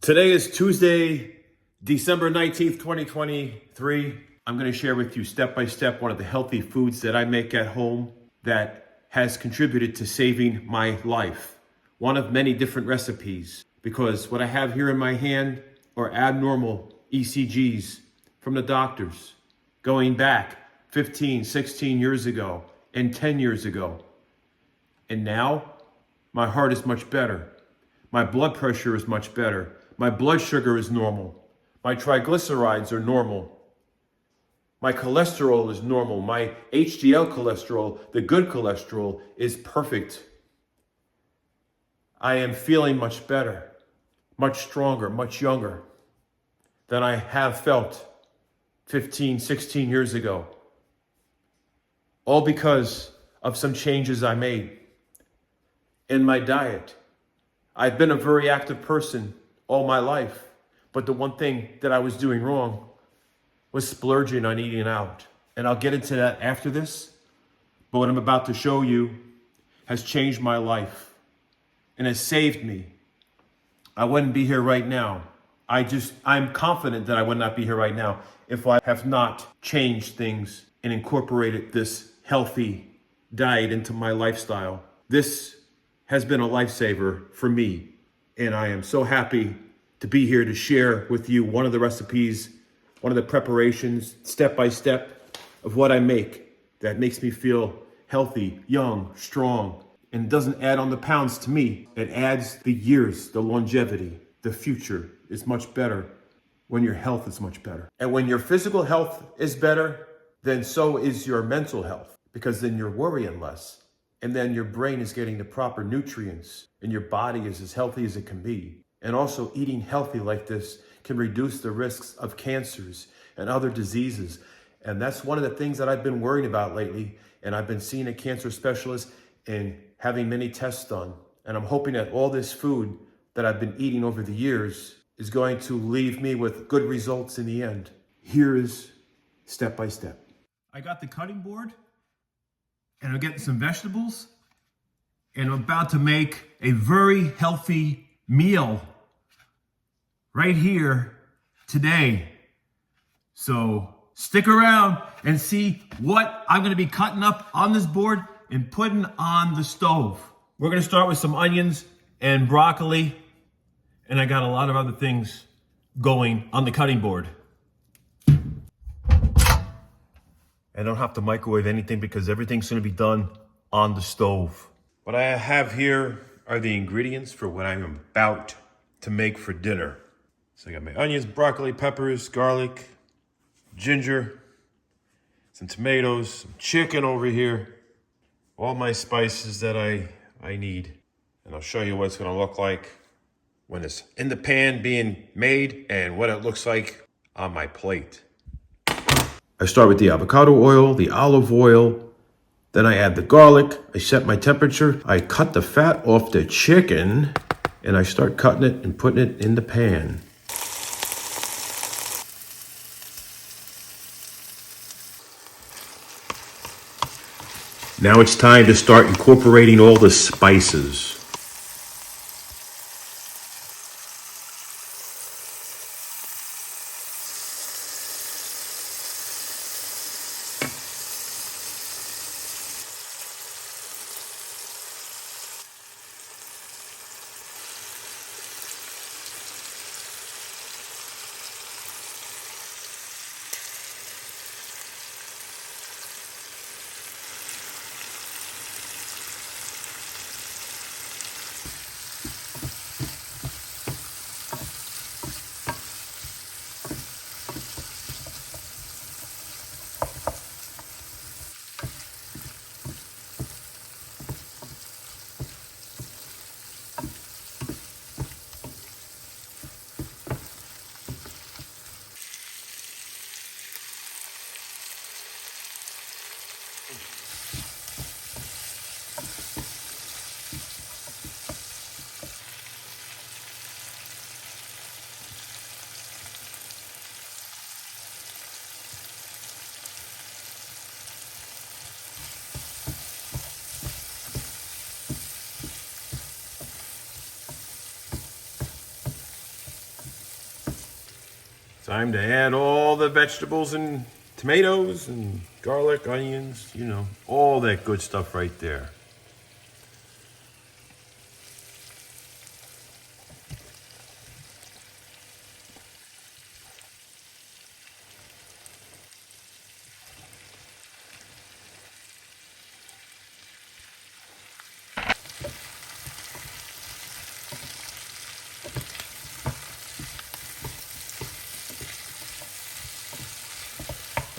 Today is Tuesday, December 19th, 2023. I'm going to share with you step by step one of the healthy foods that I make at home that has contributed to saving my life. One of many different recipes, because what I have here in my hand are abnormal ECGs from the doctors going back 15, 16 years ago and 10 years ago. And now my heart is much better. My blood pressure is much better. My blood sugar is normal. My triglycerides are normal. My cholesterol is normal. My HDL cholesterol, the good cholesterol, is perfect. I am feeling much better, much stronger, much younger than I have felt 15, 16 years ago. All because of some changes I made in my diet. I've been a very active person all my life, but the one thing that I was doing wrong was splurging on eating out. And I'll get into that after this, but what I'm about to show you has changed my life and has saved me. I wouldn't be here right now. I'm confident that I would not be here right now if I have not changed things and incorporated this healthy diet into my lifestyle. This has been a lifesaver for me. And I am so happy to be here to share with you one of the recipes, one of the preparations, step by step of what I make that makes me feel healthy, young, strong, and doesn't add on the pounds to me. It adds the years, the longevity, the future is much better when your health is much better. And when your physical health is better, then so is your mental health, because then you're worrying less. And then your brain is getting the proper nutrients and your body is as healthy as it can be. And also eating healthy like this can reduce the risks of cancers and other diseases. And that's one of the things that I've been worrying about lately. And I've been seeing a cancer specialist and having many tests done. And I'm hoping that all this food that I've been eating over the years is going to leave me with good results in the end. Here is step by step. I got the cutting board. And I'm getting some vegetables, and I'm about to make a very healthy meal right here today. So stick around and see what I'm gonna be cutting up on this board and putting on the stove. We're gonna start with some onions and broccoli, and I got a lot of other things going on the cutting board. I don't have to microwave anything because everything's going to be done on the stove. What I have here are the ingredients for what I'm about to make for dinner. So I got my onions, broccoli, peppers, garlic, ginger, some tomatoes, some chicken over here, all my spices that I need. And I'll show you what it's going to look like when it's in the pan being made and what it looks like on my plate. I start with the avocado oil, the olive oil, then I add the garlic, I set my temperature, I cut the fat off the chicken, and I start cutting it and putting it in the pan. Now it's time to start incorporating all the spices. Time to add all the vegetables and tomatoes and garlic, onions, all that good stuff right there.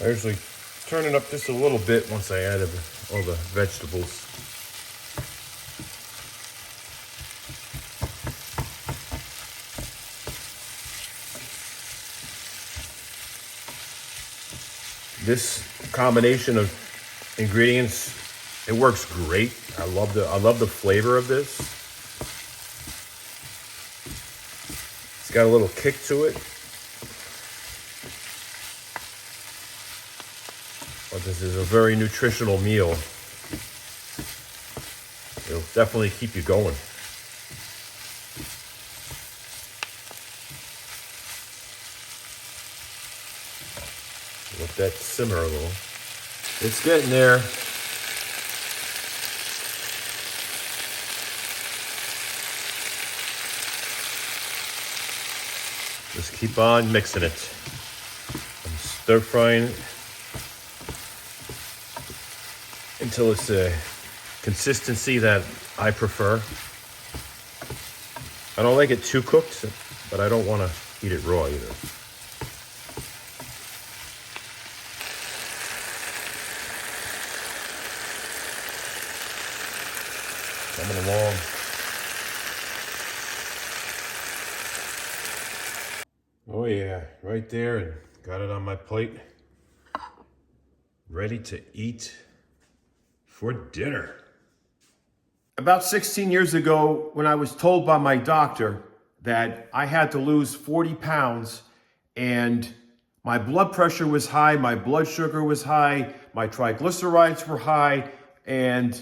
I usually turn it up just a little bit once I add all the vegetables. This combination of ingredients, it works great. I love the flavor of this. It's got a little kick to it. But this is a very nutritional meal. It'll definitely keep you going. Let that simmer a little. It's getting there. Just keep on mixing it. I'm stir frying it until it's a consistency that I prefer. I don't like it too cooked, but I don't want to eat it raw either. Coming along. Oh yeah, right there, and got it on my plate. Ready to eat for dinner. About 16 years ago, when I was told by my doctor that I had to lose 40 pounds and my blood pressure was high, my blood sugar was high, my triglycerides were high, and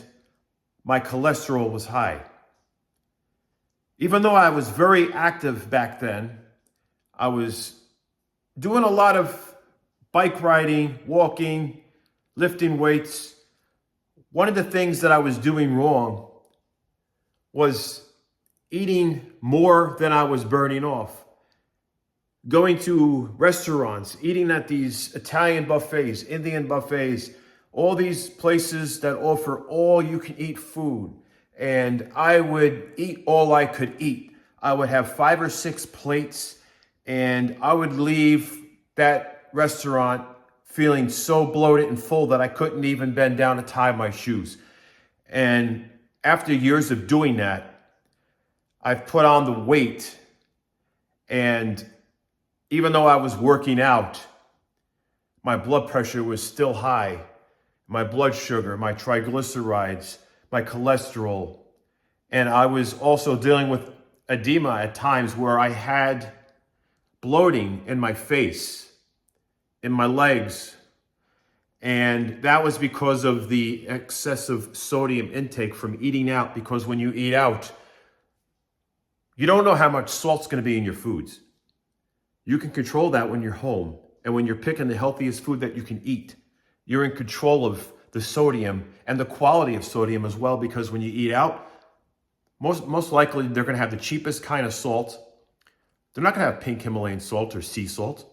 my cholesterol was high. Even though I was very active back then, I was doing a lot of bike riding, walking, lifting weights. One of the things that I was doing wrong was eating more than I was burning off. Going to restaurants, eating at these Italian buffets, Indian buffets, all these places that offer all you can eat food. And I would eat all I could eat. I would have 5 or 6 plates, and I would leave that restaurant feeling so bloated and full that I couldn't even bend down to tie my shoes. And after years of doing that, I've put on the weight, and even though I was working out, my blood pressure was still high. My blood sugar, my triglycerides, my cholesterol. And I was also dealing with edema at times where I had bloating in my face, in my legs. And that was because of the excessive sodium intake from eating out, because when you eat out, you don't know how much salt's going to be in your foods. You can control that when you're home and when you're picking the healthiest food that you can eat. You're in control of the sodium and the quality of sodium as well, because when you eat out, most likely they're going to have the cheapest kind of salt. They're not going to have pink Himalayan salt or sea salt.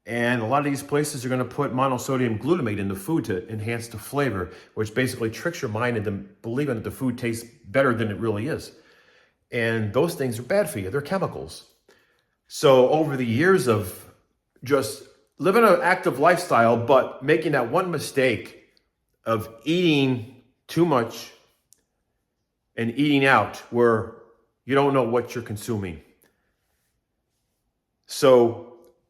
And a lot of these places are going to put monosodium glutamate in the food to enhance the flavor, which basically tricks your mind into believing that the food tastes better than it really is. And those things are bad for you. They're chemicals. So over the years of just living an active lifestyle, but making that one mistake of eating too much and eating out where you don't know what you're consuming. So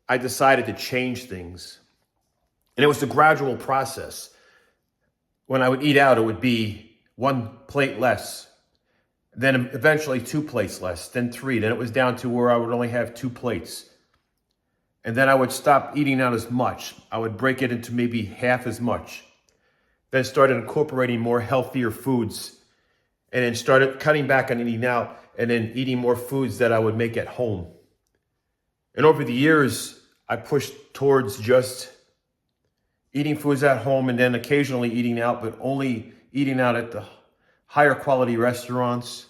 I decided to change things. And it was a gradual process. When I would eat out, it would be 1 plate less, then eventually 2 plates less, then 3. Then it was down to where I would only have 2 plates. And then I would stop eating out as much. I would break it into maybe half as much. Then started incorporating more healthier foods, and then started cutting back on eating out, and then eating more foods that I would make at home. And over the years, I pushed towards just eating foods at home and then occasionally eating out, but only eating out at the higher quality restaurants.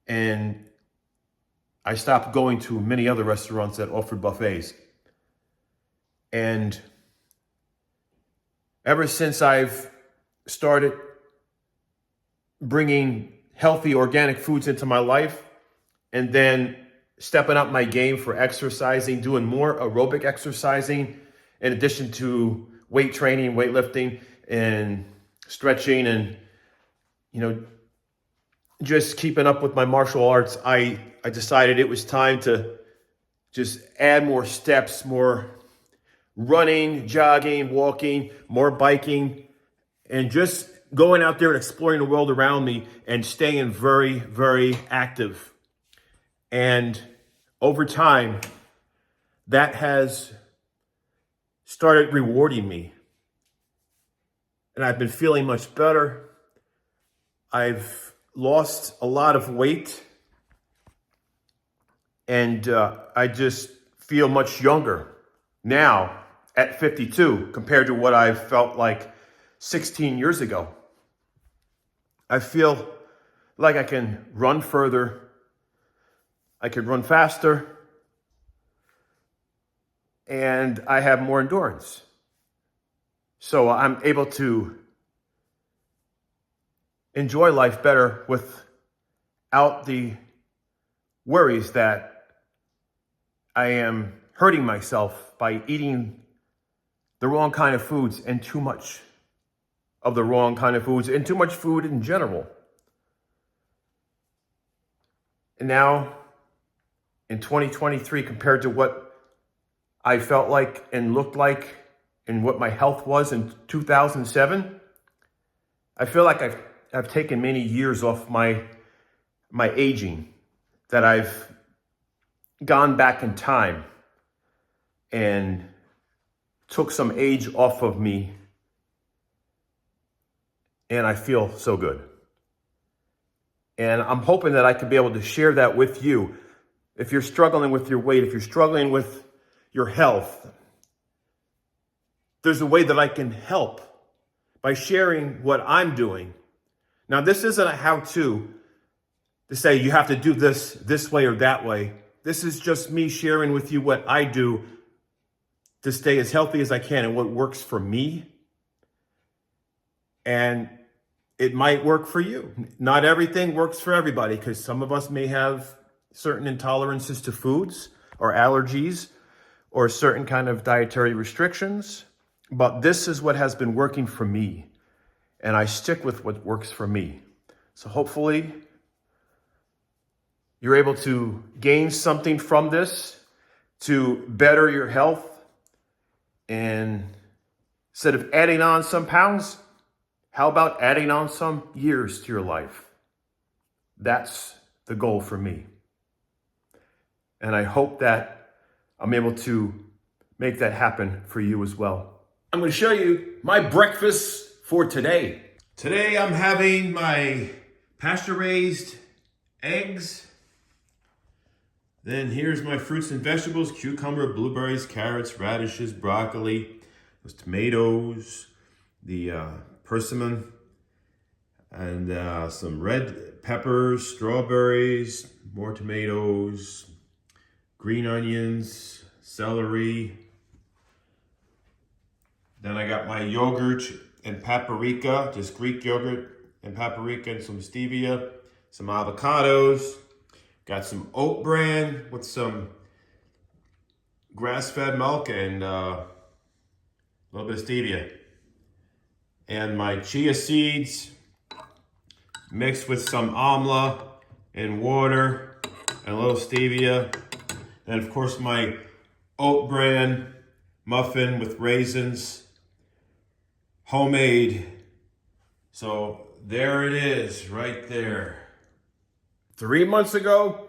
And I stopped going to many other restaurants that offered buffets. And ever since I've started bringing healthy organic foods into my life and then stepping up my game for exercising, doing more aerobic exercising in addition to weight training, weightlifting, and stretching, and just keeping up with my martial arts, I decided it was time to just add more steps, more running, jogging, walking, more biking, and just going out there and exploring the world around me and staying very, very active. And over time, that has started rewarding me. And I've been feeling much better. I've lost a lot of weight. And I just feel much younger now at 52 compared to what I felt like 16 years ago. I feel like I can run further. I can run faster. And I have more endurance. So I'm able to enjoy life better without the worries that I am hurting myself by eating the wrong kind of foods and too much of the wrong kind of foods and too much food in general. And now in 2023, compared to what I felt like and looked like and what my health was in 2007, I feel like I've taken many years off my aging, that I've gone back in time and took some age off of me, and I feel so good. And I'm hoping that I can be able to share that with you. If you're struggling with your weight, if you're struggling with your health, there's a way that I can help by sharing what I'm doing. Now, this isn't a how-to to say you have to do this way or that way. This is just me sharing with you what I do to stay as healthy as I can and what works for me. And it might work for you. Not everything works for everybody, because some of us may have certain intolerances to foods or allergies or certain kind of dietary restrictions. But this is what has been working for me. And I stick with what works for me. So hopefully you're able to gain something from this to better your health. And instead of adding on some pounds, how about adding on some years to your life? That's the goal for me. And I hope that I'm able to make that happen for you as well. I'm going to show you my breakfast for today. Today I'm having my pasture-raised eggs. Then here's my fruits and vegetables: cucumber, blueberries, carrots, radishes, broccoli, those tomatoes, the persimmon, and some red peppers, strawberries, more tomatoes, green onions, celery. Then I got my yogurt and paprika, just Greek yogurt and paprika and some stevia, some avocados. Got some oat bran with some grass-fed milk and a little bit of stevia. And my chia seeds mixed with some amla and water and a little stevia. And of course my oat bran muffin with raisins, homemade. So there it is, right there. 3 months ago,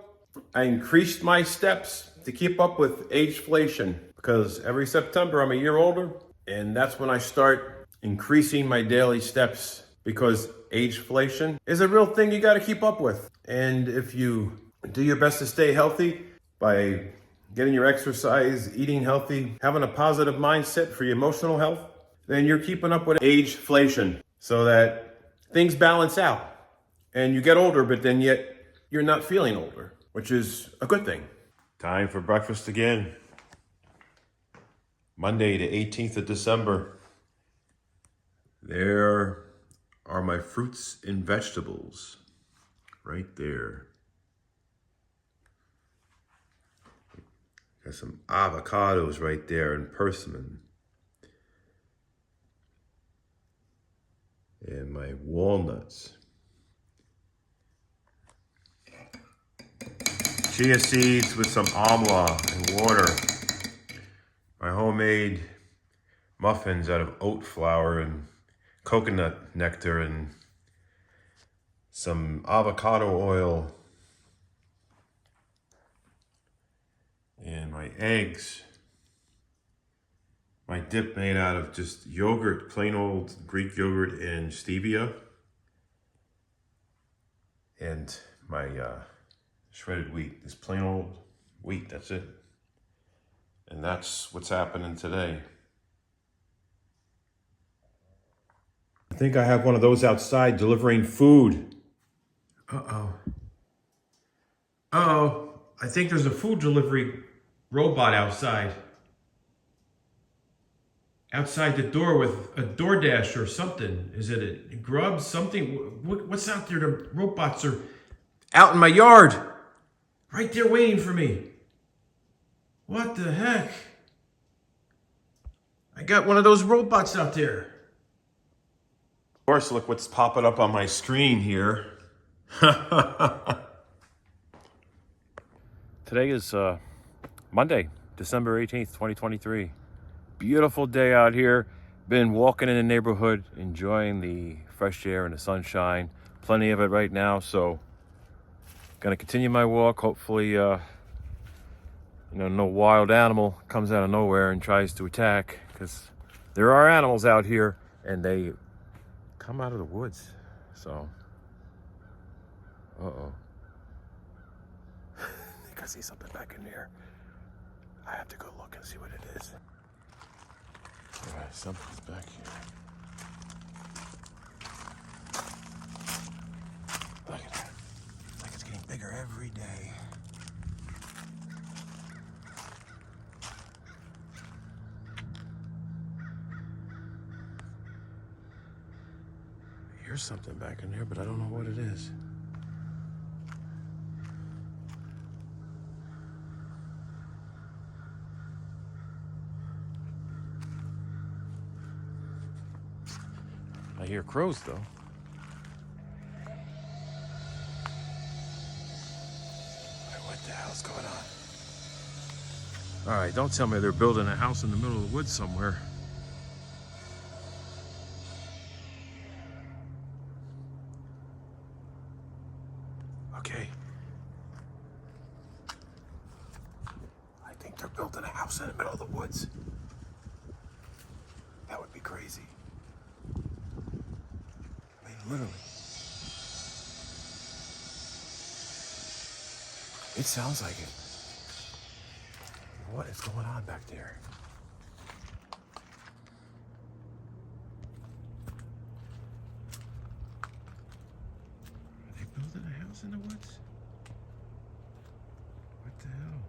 I increased my steps to keep up with ageflation, because every September I'm a year older, and that's when I start increasing my daily steps, because ageflation is a real thing you got to keep up with. And if you do your best to stay healthy by getting your exercise, eating healthy, having a positive mindset for your emotional health, then you're keeping up with ageflation so that things balance out and you get older, but then yet you're not feeling older, which is a good thing. Time for breakfast again. Monday, the 18th of December. There are my fruits and vegetables right there. Got some avocados right there and persimmon. And my walnuts. Chia seeds with some amla and water. My homemade muffins out of oat flour and coconut nectar and some avocado oil. And my eggs. My dip made out of just yogurt, plain old Greek yogurt and stevia. And my shredded wheat, this plain old wheat, that's it. And that's what's happening today. I think I have one of those outside delivering food. Uh-oh. Uh-oh. I think there's a food delivery robot outside. Outside the door with a DoorDash or something. Is it a Grub? Something? What's out there? The robots are out in my yard. Right there waiting for me. What the heck? I got one of those robots out there. Of course, look what's popping up on my screen here. Today is Monday, December 18th, 2023. Beautiful day out here. Been walking in the neighborhood, enjoying the fresh air and the sunshine. Plenty of it right now, so gonna continue my walk. Hopefully, no wild animal comes out of nowhere and tries to attack, because there are animals out here and they come out of the woods. So, uh-oh. I think I see something back in there. I have to go look and see what it is. All right, something's back here. Look at that. It's like it's getting bigger every day. I hear something back in there, but I don't know what it is. I hear crows, though. What the hell's going on? All right, don't tell me they're building a house in the middle of the woods somewhere. Okay. I think they're building a house in the middle of the woods. That would be crazy. I mean, literally. It sounds like it. What is going on back there? Are they building a house in the woods? What the hell?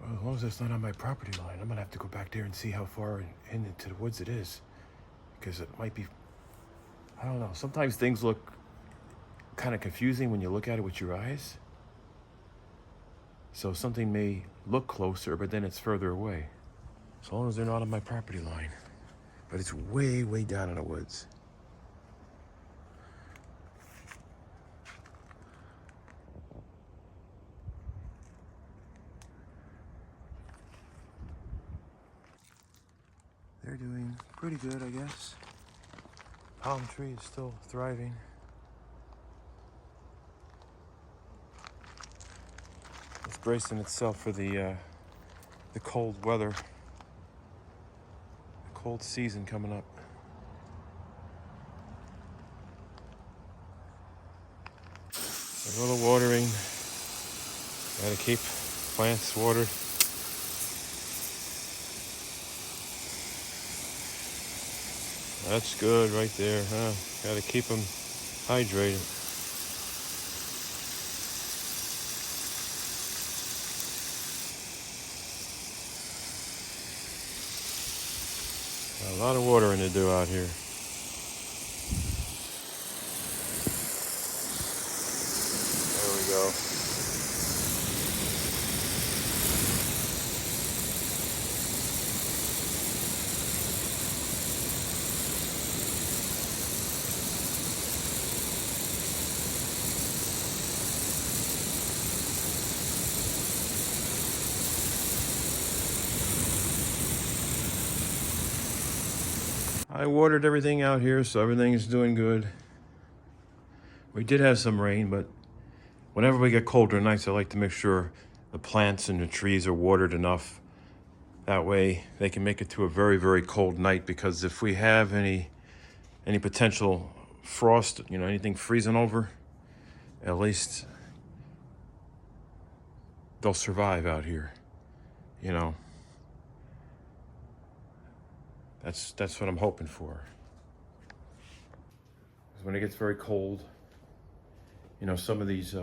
Well, as long as it's not on my property line, I'm gonna have to go back there and see how far into the woods it is. Because it might be, I don't know. Sometimes things look kind of confusing when you look at it with your eyes. So something may look closer, but then it's further away. As long as they're not on my property line. But it's way, way down in the woods. They're doing pretty good, I guess. Palm tree is still thriving. It's bracing itself for the cold weather, the cold season coming up. A little watering. Gotta keep plants watered. That's good right there, huh? Gotta keep them hydrated. A lot of watering to do out here. There we go. I watered everything out here, so everything's doing good. We did have some rain, but whenever we get colder nights, I like to make sure the plants and the trees are watered enough. That way they can make it through a very, very cold night, because if we have any potential frost, anything freezing over, at least they'll survive out here, That's what I'm hoping for. When it gets very cold, some of these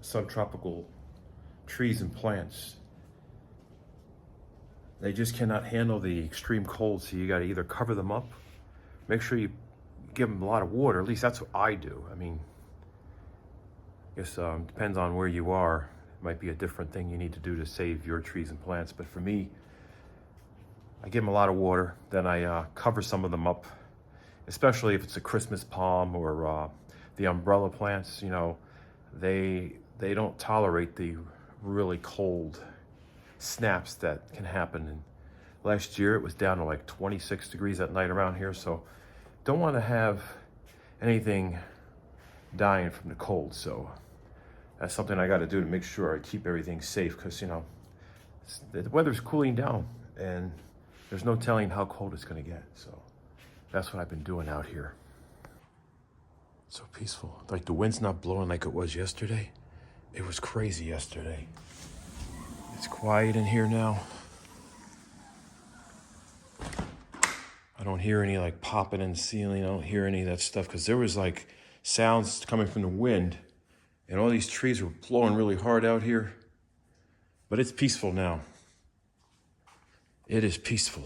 subtropical trees and plants, they just cannot handle the extreme cold. So you got to either cover them up, make sure you give them a lot of water. At least that's what I do. I guess depends on where you are. It might be a different thing you need to do to save your trees and plants. But for me, I give them a lot of water, then I cover some of them up, especially if it's a Christmas palm or the umbrella plants. They don't tolerate the really cold snaps that can happen. And last year it was down to like 26 degrees at night around here, so don't want to have anything dying from the cold. So that's something I got to do to make sure I keep everything safe, because the weather's cooling down and there's no telling how cold it's going to get. So that's what I've been doing out here. So peaceful. Like the wind's not blowing like it was yesterday. It was crazy yesterday. It's quiet in here now. I don't hear any like popping in the ceiling. I don't hear any of that stuff, because there was like sounds coming from the wind and all these trees were blowing really hard out here. But it's peaceful now. It is peaceful.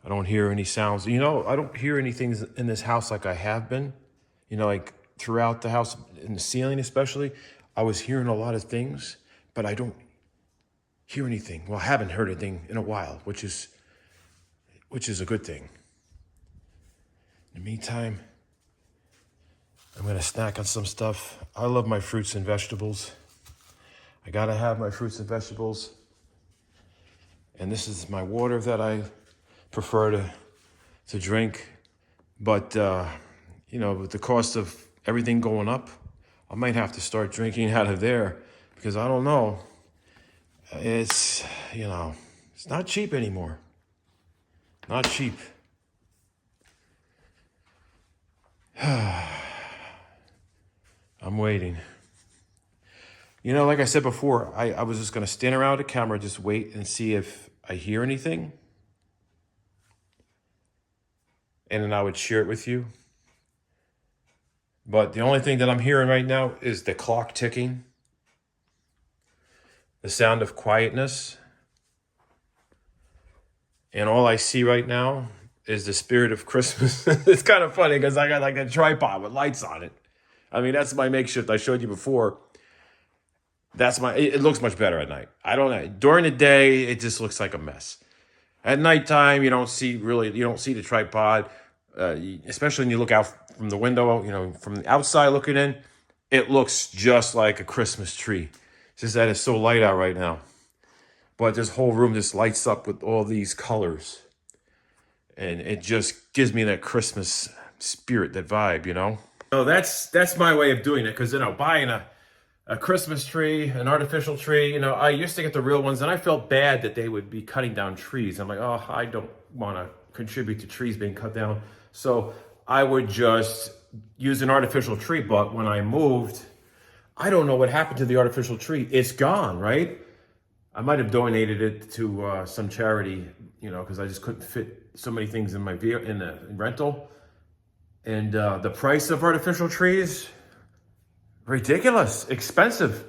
I don't hear any sounds. I don't hear anything in this house like I have been. Like throughout the house, in the ceiling especially, I was hearing a lot of things, but I don't hear anything. Well, I haven't heard anything in a while, which is a good thing. In the meantime, I'm gonna snack on some stuff. I love my fruits and vegetables. I gotta have my fruits and vegetables. And this is my water that I prefer to drink. But, with the cost of everything going up, I might have to start drinking out of there, because I don't know. It's not cheap anymore. Not cheap. I'm waiting. Like I said before, I was just going to stand around the camera, just wait and see if I hear anything. And then I would share it with you. But the only thing that I'm hearing right now is the clock ticking, the sound of quietness. And all I see right now is the spirit of Christmas. It's kind of funny because I got like a tripod with lights on it. That's my makeshift I showed you before. It looks much better at night. I don't know. During the day, it just looks like a mess. At nighttime, you don't see the tripod, especially when you look out from the window, from the outside looking in, it looks just like a Christmas tree. It's just that it's so light out right now. But this whole room just lights up with all these colors. And it just gives me that Christmas spirit, that vibe, So that's my way of doing it, because, buying a Christmas tree, an artificial tree. I used to get the real ones, and I felt bad that they would be cutting down trees. I'm like, I don't want to contribute to trees being cut down. So I would just used an artificial tree, but when I moved, I don't know what happened to the artificial tree. It's gone, right? I might have donated it to some charity, because I just couldn't fit so many things in my in the rental. And the price of artificial trees, ridiculous, expensive.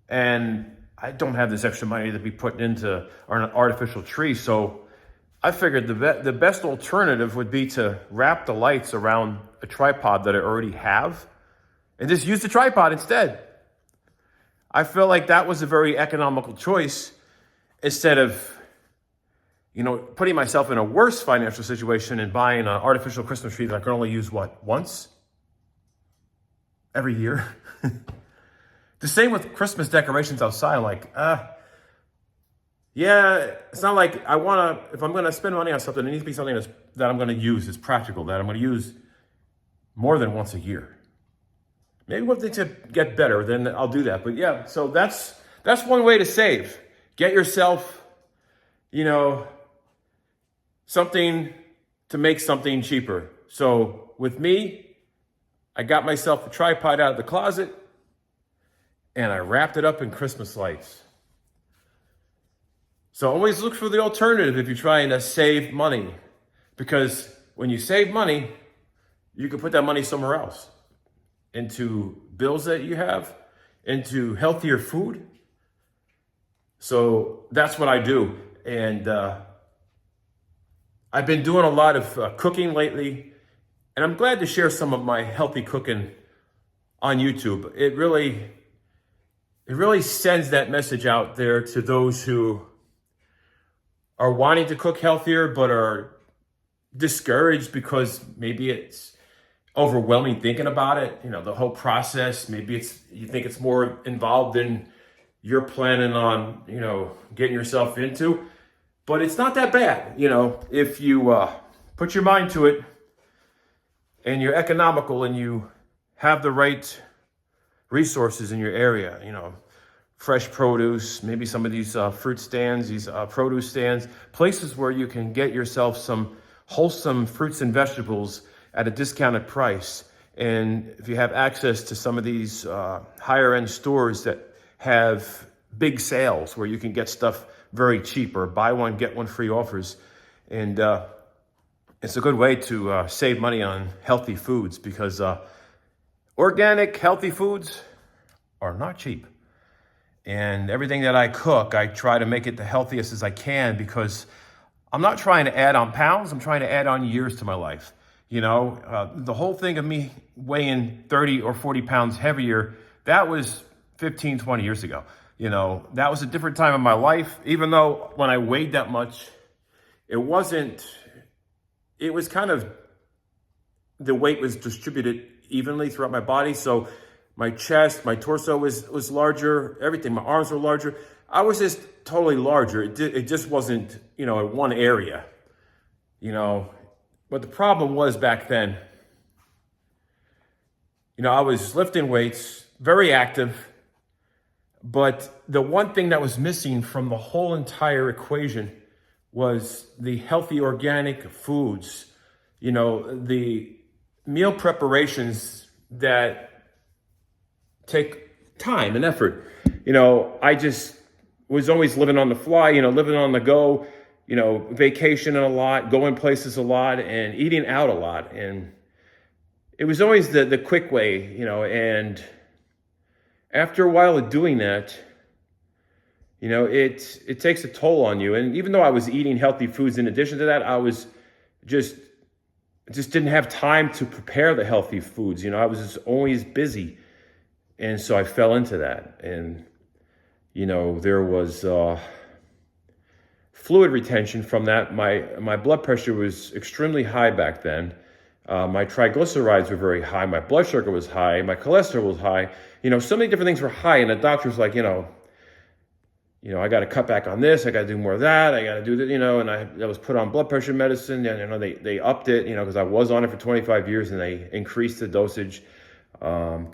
And I don't have this extra money to be putting into an artificial tree. So I figured the best alternative would be to wrap the lights around a tripod that I already have and just use the tripod instead. I feel like that was a very economical choice instead of, putting myself in a worse financial situation and buying an artificial Christmas tree that I can only use, once every year. The same with Christmas decorations outside. It's not like if I'm going to spend money on something, it needs to be something that I'm going to use, it's practical, that I'm going to use more than once a year. Maybe when things get better, then I'll do that. But yeah, so that's one way to save. Get yourself, something to make something cheaper. So with me, I got myself a tripod out of the closet and I wrapped it up in Christmas lights. So always look for the alternative if you're trying to save money, because when you save money, you can put that money somewhere else, into bills that you have, into healthier food. So that's what I do. And I've been doing a lot of cooking lately, and I'm glad to share some of my healthy cooking on YouTube. It really sends that message out there to those who are wanting to cook healthier but are discouraged because maybe it's overwhelming thinking about it, the whole process. Maybe you think it's more involved than you're planning on, getting yourself into. But it's not that bad, if you put your mind to it and you're economical and you have the right resources in your area, fresh produce, maybe some of these fruit stands, these produce stands, places where you can get yourself some wholesome fruits and vegetables at a discounted price. And if you have access to some of these higher end stores that have big sales where you can get stuff very cheap, or buy one, get one free offers. And it's a good way to save money on healthy foods, because organic, healthy foods are not cheap. And everything that I cook, I try to make it the healthiest as I can, because I'm not trying to add on pounds, I'm trying to add on years to my life. The whole thing of me weighing 30 or 40 pounds heavier, that was 15, 20 years ago. That was a different time in my life. Even though when I weighed that much, it was kind of, the weight was distributed evenly throughout my body. So my chest, my torso was larger, everything, my arms were larger. I was just totally larger. It just wasn't, in one area, But the problem was back then, I was lifting weights, very active, but the one thing that was missing from the whole entire equation was the healthy organic foods, the meal preparations that take time and effort. I just was always living on the fly, living on the go, vacationing a lot, going places a lot, and eating out a lot. And it was always the quick way, and after a while of doing that, it takes a toll on you. And even though I was eating healthy foods in addition to that, I was just didn't have time to prepare the healthy foods. I was just always busy. And so I fell into that. And, there was fluid retention from that. My blood pressure was extremely high back then. My triglycerides were very high. My blood sugar was high. My cholesterol was high. So many different things were high. And the doctor's like, I got to cut back on this. I got to do more of that. I got to do that, and I was put on blood pressure medicine. And, they upped it, because I was on it for 25 years, and they increased the dosage,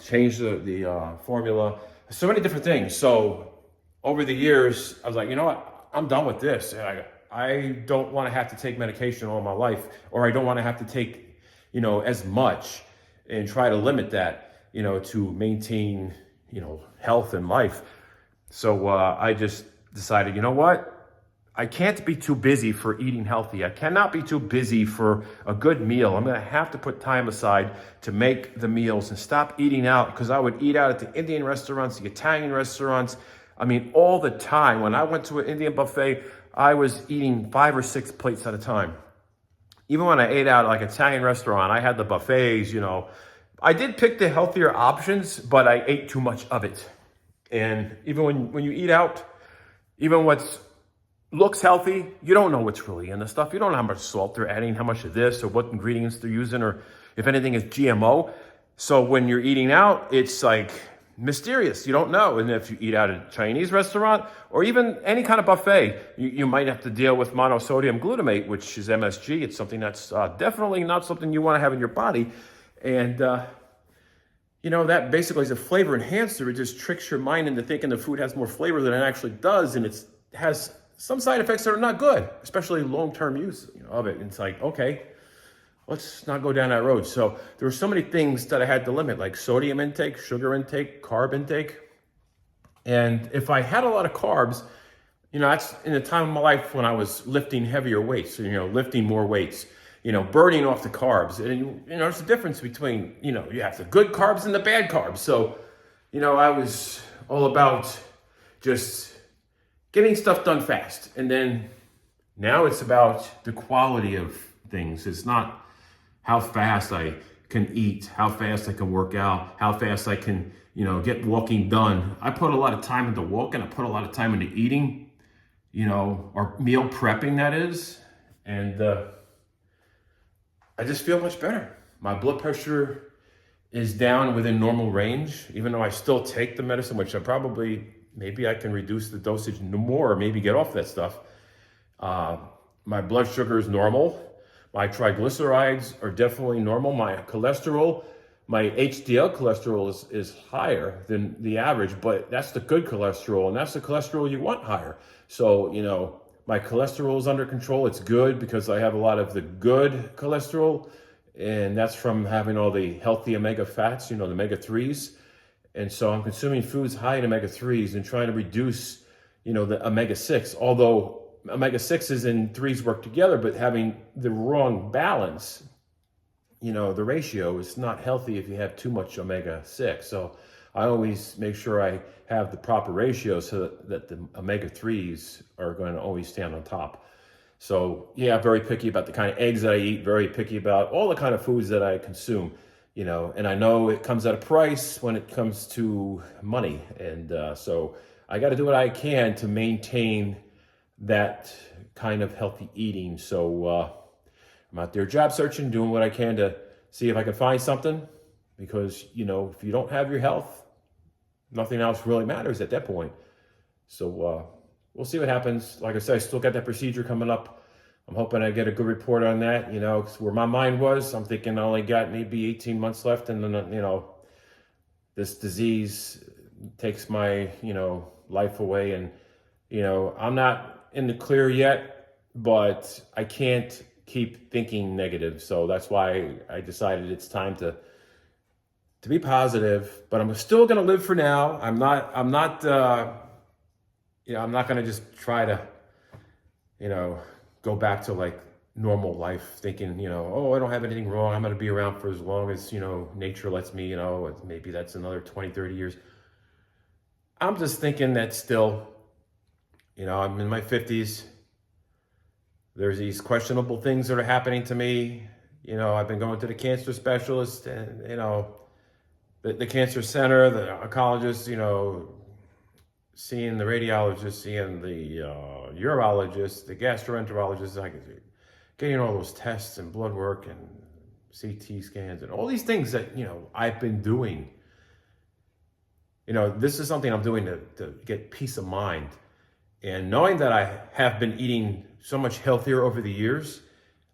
changed the formula, so many different things. So over the years, I was like, what? I'm done with this. I don't want to have to take medication all my life, or I don't want to have to take, as much. and try to limit that, to maintain, health and life. So I just decided, you know what? I can't be too busy for eating healthy. I cannot be too busy for a good meal. I'm going to have to put time aside to make the meals and stop eating out, because I would eat out at the Indian restaurants, the Italian restaurants. I mean, all the time. When I went to an Indian buffet, I was eating 5 or 6 plates at a time. Even when I ate out at like an Italian restaurant, I had the buffets, I did pick the healthier options, but I ate too much of it. And even when you eat out, even what's looks healthy, you don't know what's really in the stuff. You don't know how much salt they're adding, how much of this, or what ingredients they're using, or if anything is GMO. So when you're eating out, it's like mysterious. You don't know. And if you eat out at a Chinese restaurant or even any kind of buffet, you might have to deal with monosodium glutamate, which is MSG. It's something that's definitely not something you want to have in your body. And, that basically is a flavor enhancer. It just tricks your mind into thinking the food has more flavor than it actually does. And it has some side effects that are not good, especially long-term use of it. And it's like, okay, let's not go down that road. So there were so many things that I had to limit, like sodium intake, sugar intake, carb intake. And if I had a lot of carbs, that's in the time of my life when I was lifting heavier weights, lifting more weights, burning off the carbs. And, there's a difference between, you have the good carbs and the bad carbs. So, I was all about just getting stuff done fast. And then now it's about the quality of things. It's not how fast I can eat, how fast I can work out, how fast I can, get walking done. I put a lot of time into walking. I put a lot of time into eating, or meal prepping, that is. And I just feel much better. My blood pressure is down within normal range, even though I still take the medicine, which maybe I can reduce the dosage more, or maybe get off that stuff. My blood sugar is normal. My triglycerides are definitely normal. My cholesterol, my HDL cholesterol is higher than the average, but that's the good cholesterol, and that's the cholesterol you want higher. So, my cholesterol is under control. It's good because I have a lot of the good cholesterol, and that's from having all the healthy omega fats, the omega-3s. And so I'm consuming foods high in omega-3s and trying to reduce, the omega-6, although omega-6s and 3s work together, but having the wrong balance, the ratio is not healthy if you have too much omega-6. So I always make sure I have the proper ratio so that the omega-3s are going to always stand on top. So yeah, very picky about the kind of eggs that I eat, very picky about all the kind of foods that I consume. And I know it comes at a price when it comes to money. And so I got to do what I can to maintain that kind of healthy eating. So I'm out there job searching, doing what I can to see if I can find something, because, if you don't have your health, nothing else really matters at that point. So we'll see what happens. Like I said, I still got that procedure coming up. I'm hoping I get a good report on that, 'cause where my mind was, I'm thinking I only got maybe 18 months left, and then, this disease takes my, life away. And, I'm not in the clear yet, but I can't keep thinking negative. So that's why I decided it's time to be positive, but I'm still going to live for now. I'm not going to just try to, go back to like normal life thinking, I don't have anything wrong. I'm going to be around for as long as, nature lets me, maybe that's another 20, 30 years. I'm just thinking that still, I'm in my 50s. There's these questionable things that are happening to me. I've been going to the cancer specialist and, the cancer center, the oncologist, seeing the radiologist, seeing the urologist, the gastroenterologist, getting all those tests and blood work and CT scans and all these things that, I've been doing. This is something I'm doing to get peace of mind. And knowing that I have been eating so much healthier over the years,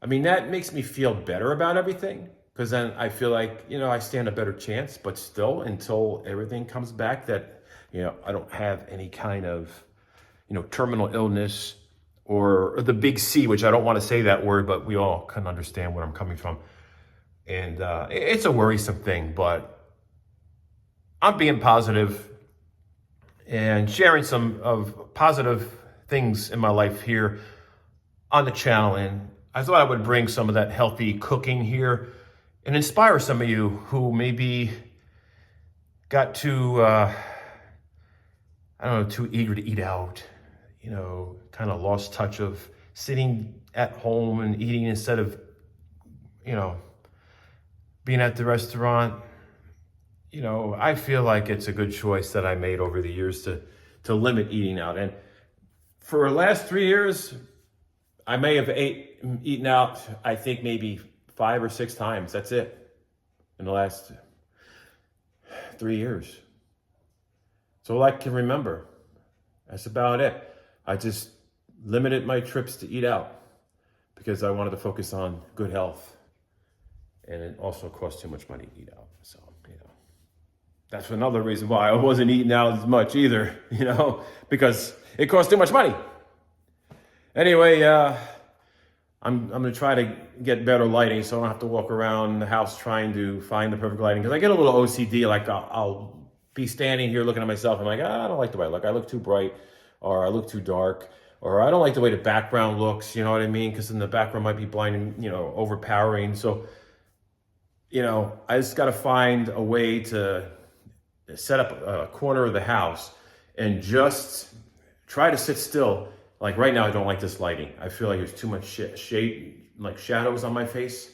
that makes me feel better about everything. Because then I feel like, I stand a better chance, but still, until everything comes back, that, I don't have any kind of, terminal illness or the big C, which I don't want to say that word, but we all can understand where I'm coming from. And it's a worrisome thing, but I'm being positive and sharing some of positive things in my life here on the channel. And I thought I would bring some of that healthy cooking here and inspire some of you who maybe got too, I don't know, too eager to eat out, you know, kind of lost touch of sitting at home and eating instead of, you know, being at the restaurant. You know, I feel like it's a good choice that I made over the years to limit eating out. And for the last 3 years, I may have eaten out, I think maybe 5 or 6 times. That's it. In the last 3 years. So all I can remember. That's about it. I just limited my trips to eat out because I wanted to focus on good health. And it also cost too much money to eat out. So, you know, that's another reason why I wasn't eating out as much either, you know, because it cost too much money. Anyway, I'm going to try to get better lighting so I don't have to walk around the house trying to find the perfect lighting. Because I get a little OCD, like I'll be standing here looking at myself and I'm like, I don't like the way I look. I look too bright, or I look too dark, or I don't like the way the background looks, you know what I mean? Because then the background might be blinding, you know, overpowering. So, you know, I just got to find a way to set up a corner of the house and just try to sit still. Like right now, I don't like this lighting. I feel like there's too much shade, like shadows on my face,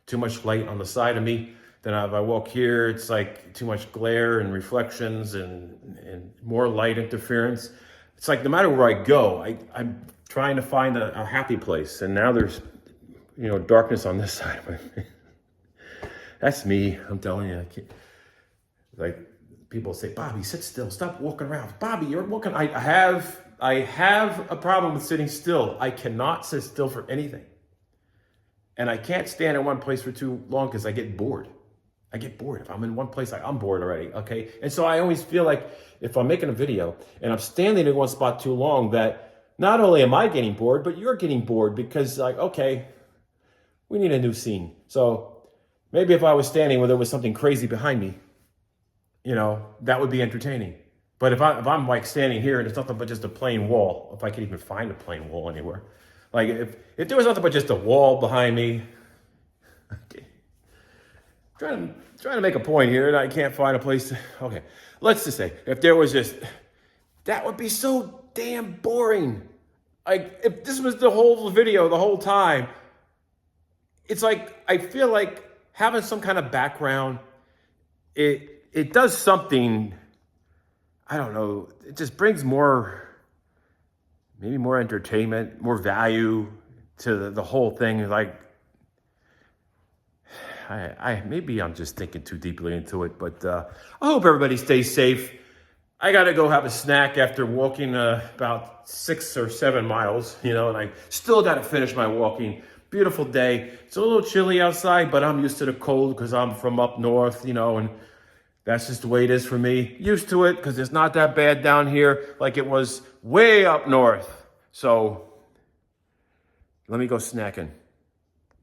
too much light on the side of me. Then if I walk here, it's like too much glare and reflections and more light interference. It's like no matter where I go, I'm trying to find a happy place. And now there's, you know, darkness on this side of my face. That's me, I'm telling you. Like people say, Bobby, sit still, stop walking around. Bobby, you're walking. I have a problem with sitting still. I cannot sit still for anything. And I can't stand in one place for too long because I get bored. I get bored. If I'm in one place, I'm bored already, okay? And so I always feel like if I'm making a video and I'm standing in one spot too long, that not only am I getting bored, but you're getting bored because like, okay, we need a new scene. So maybe if I was standing where there was something crazy behind me, you know, that would be entertaining. But if I'm like standing here and it's nothing but just a plain wall, if I could even find a plain wall anywhere, like if there was nothing but just a wall behind me, okay, trying to make a point here and I can't find a place to, okay, let's just say if there was just, that would be so damn boring. Like if this was the whole video the whole time, it's like, I feel like having some kind of background, it does something, I don't know, it just brings more, maybe more entertainment, more value to the whole thing. Like, maybe I'm just thinking too deeply into it, but I hope everybody stays safe. I got to go have a snack after walking about 6 or 7 miles, you know, and I still got to finish my walking. Beautiful day. It's a little chilly outside, but I'm used to the cold because I'm from up north, you know, and that's just the way it is for me. Used to it because it's not that bad down here like it was way up north. So let me go snacking.